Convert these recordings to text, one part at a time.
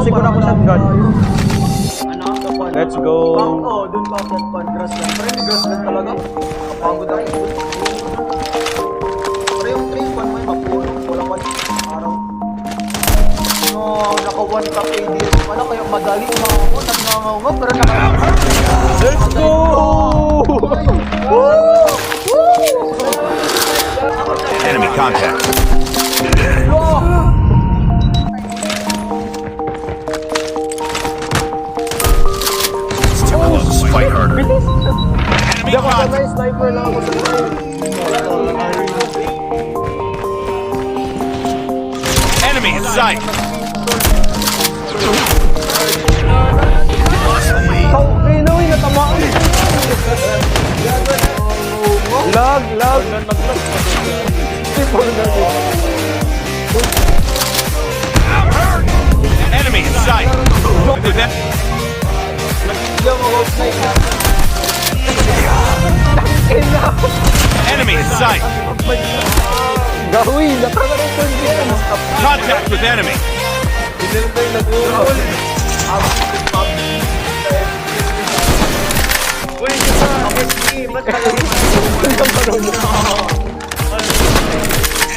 siguro ako shotgun. Ano? Let's go. Oo, dun pa ako sa grassland. Pero yung grassland talaga. Kapagod ako. Pero yung train pan mo yung mapuno. Wala pa araw. No, naka 1 top ADS pala. Kaya madali umangaw. Nagngangaw pero naka... Let's go! Enemy contact. It's too close. Fight harder. Enemy contact. Sniper lang ako sa train. Enemy in sight. Pinoy, natamaan. Lag. Enemy in sight. Enemy in sight. Gawin, nakakaroon din. Contact with enemy.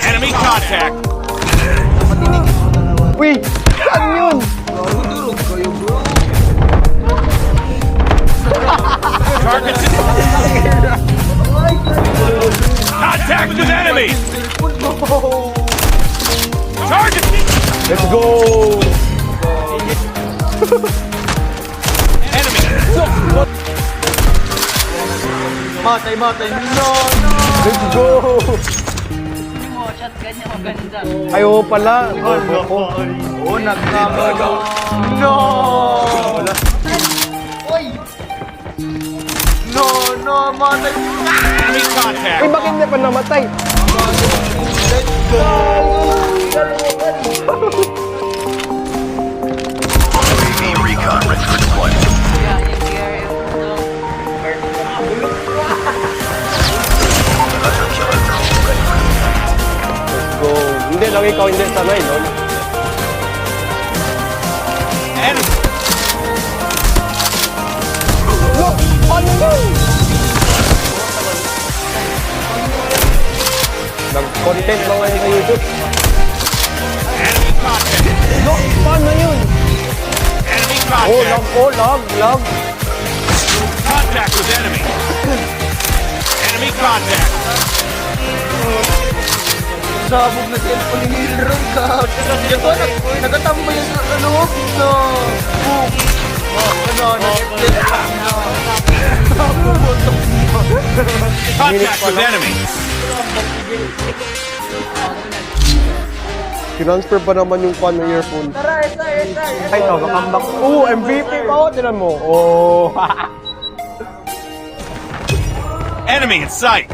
Enemy contact. Uy, saan yun? Targets. Contact with enemy. Target. Let's go! Enemy. Matay. No! Let's go! Mo, shotgun niya maganda. Ayaw pala. Oo, nagngangaw. No! No, matay. Enemy contact. Uy, bakit hindi pa namatay? UAV recon ready for deployment. Yeah, yung DRM. Hunter killer drone ready for deployment. Let's go. Hindi lang ikaw, hindi sanay, no? Enemy. Look! Ano yun? Nag-content ba ngayon sa YouTube? Enemy contact. Look! Paano yun? Enemy Oh, contact. lag. Contact with enemy. Enemy contact. Sabog na cellphone ni Hilron ka. Diba, nagatambay yung sa ano? No. Boom. Contact with enemy. Transfer pa naman yung pan ng earphone. Ay, ito, comeback. Oo, MVP pa ako. Tinan mo. Oh. Enemy in sight.